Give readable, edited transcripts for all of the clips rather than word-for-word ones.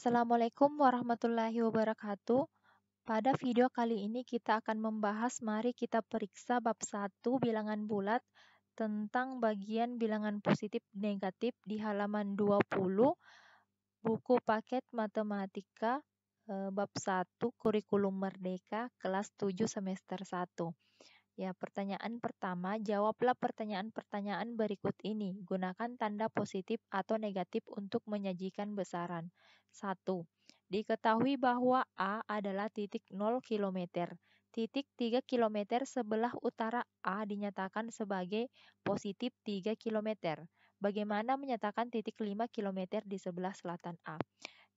Assalamualaikum warahmatullahi wabarakatuh. Pada video kali ini kita akan membahas, mari kita periksa bab 1 bilangan bulat tentang bagian bilangan positif negatif di halaman 20 buku paket matematika bab 1 kurikulum merdeka kelas 7 semester 1. Ya, pertanyaan pertama, jawablah pertanyaan-pertanyaan berikut ini. Gunakan tanda positif atau negatif untuk menyajikan besaran. 1. Diketahui bahwa A adalah titik 0 km. Titik 3 km sebelah utara A dinyatakan sebagai positif 3 km. Bagaimana menyatakan titik 5 km di sebelah selatan A?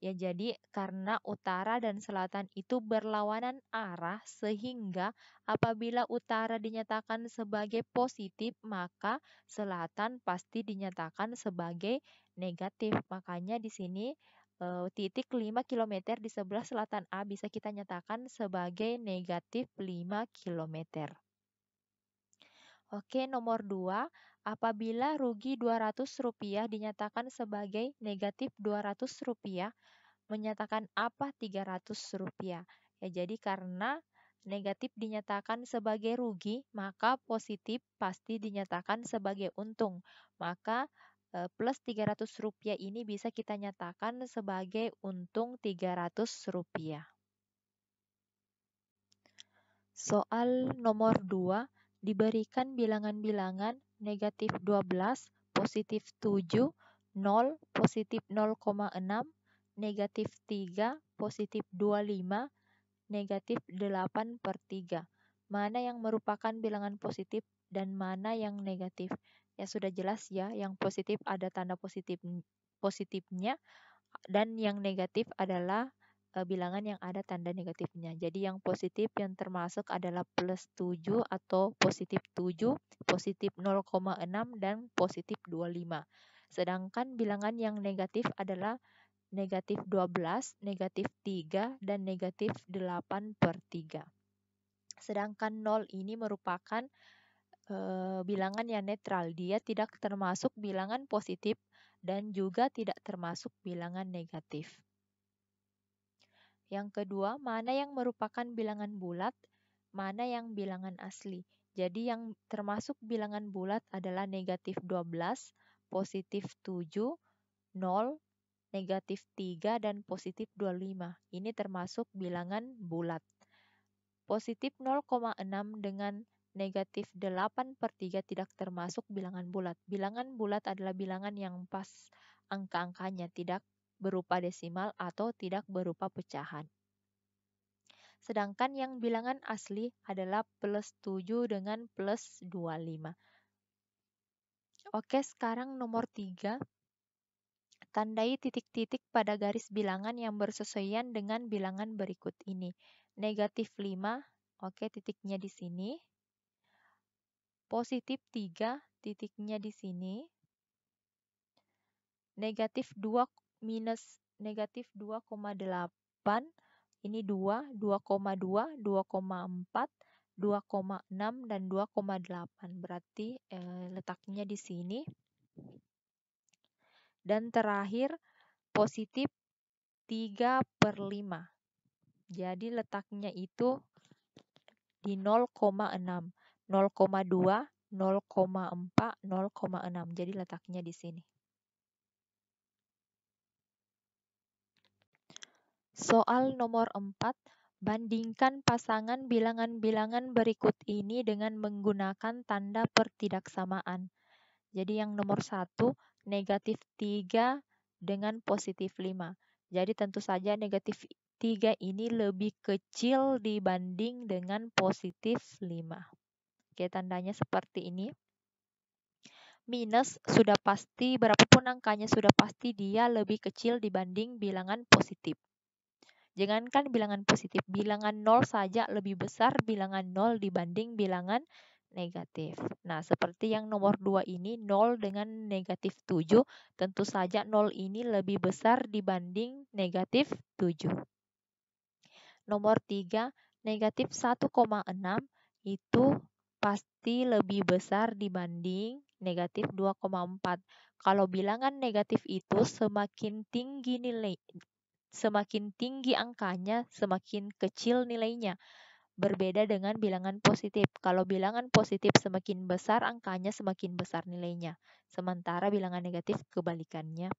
Ya, jadi karena utara dan selatan itu berlawanan arah sehingga apabila utara dinyatakan sebagai positif, maka selatan pasti dinyatakan sebagai negatif. Makanya di sini titik 5 km di sebelah selatan A bisa kita nyatakan sebagai negatif 5 km. Oke, nomor 2, apabila rugi Rp200 dinyatakan sebagai negatif Rp200, menyatakan apa Rp300? Ya, jadi karena negatif dinyatakan sebagai rugi, maka positif pasti dinyatakan sebagai untung. Maka plus Rp300 ini bisa kita nyatakan sebagai untung Rp300. Soal nomor 2, diberikan bilangan-bilangan negatif 12, positif 7, 0, positif 0,6, negatif 3, positif 25, negatif 8/3. Mana yang merupakan bilangan positif dan mana yang negatif? Ya, sudah jelas ya, yang positif ada tanda positifnya dan yang negatif adalah bilangan yang ada tanda negatifnya. Jadi yang positif yang termasuk adalah plus 7 atau positif 7, positif 0,6 dan positif 25. Sedangkan bilangan yang negatif adalah negatif 12, negatif 3, dan negatif 8/3. Sedangkan 0 ini merupakan bilangan yang netral. Dia tidak termasuk bilangan positif dan juga tidak termasuk bilangan negatif. Yang kedua, mana yang merupakan bilangan bulat, mana yang bilangan asli. Jadi yang termasuk bilangan bulat adalah negatif 12, positif 7, 0, negatif 3, dan positif 25. Ini termasuk bilangan bulat. Positif 0,6 dengan negatif 8/3 tidak termasuk bilangan bulat. Bilangan bulat adalah bilangan yang pas angka-angkanya, tidak berupa desimal atau tidak berupa pecahan. Sedangkan yang bilangan asli adalah plus 7 dengan plus 25. Oke, sekarang nomor 3. Tandai titik-titik pada garis bilangan yang bersesuaian dengan bilangan berikut ini. Negatif 5, oke, titiknya di sini. Positif 3, titiknya di sini. Negatif 2 minus negatif 2,8, ini 2, 2,2, 2,4, 2,6, dan 2,8. Berarti letaknya di sini. Dan terakhir positif 3/5. Jadi letaknya itu di 0,6, 0,2, 0,4, 0,6. Jadi letaknya di sini. Soal nomor 4, bandingkan pasangan bilangan-bilangan berikut ini dengan menggunakan tanda pertidaksamaan. Jadi yang nomor 1, negatif 3 dengan positif 5. Jadi tentu saja negatif 3 ini lebih kecil dibanding dengan positif 5. Oke, tandanya seperti ini. Minus sudah pasti, berapapun angkanya sudah pasti dia lebih kecil dibanding bilangan positif. Jangankan bilangan positif, bilangan 0 saja lebih besar bilangan 0 dibanding bilangan negatif. Nah, seperti yang nomor 2 ini, 0 dengan negatif 7, tentu saja 0 ini lebih besar dibanding negatif 7. Nomor 3, negatif 1,6 itu pasti lebih besar dibanding negatif 2,4. Kalau bilangan negatif itu semakin tinggi semakin tinggi angkanya, semakin kecil nilainya. Berbeda dengan bilangan positif. Kalau bilangan positif semakin besar angkanya, semakin besar nilainya. Sementara bilangan negatif kebalikannya.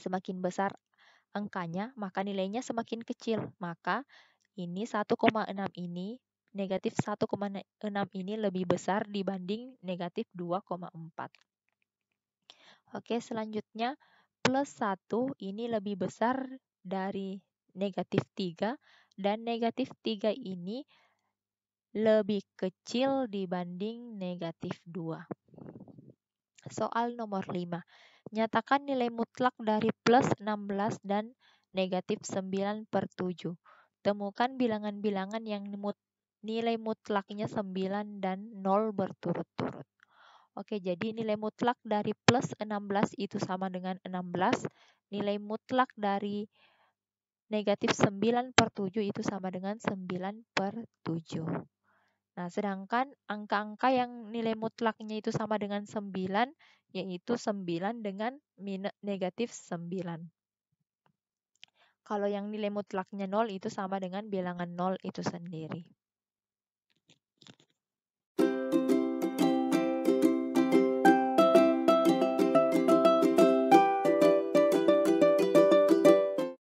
Semakin besar angkanya, maka nilainya semakin kecil. Maka ini 1,6 ini, negatif 1,6 ini lebih besar dibanding negatif 2,4. Oke, selanjutnya plus 1 ini lebih besar dari negatif 3 dan negatif 3 ini lebih kecil dibanding negatif 2. Soal nomor 5. Nyatakan nilai mutlak dari plus 16 dan negatif 9/7. Temukan bilangan-bilangan yang nilai mutlaknya 9 dan 0 berturut-turut. Oke, jadi nilai mutlak dari plus 16 itu sama dengan 16. Nilai mutlak dari negatif 9/7 itu sama dengan 9/7. Nah, sedangkan angka-angka yang nilai mutlaknya itu sama dengan 9, yaitu 9 dengan negatif 9. Kalau yang nilai mutlaknya 0 itu sama dengan bilangan 0 itu sendiri.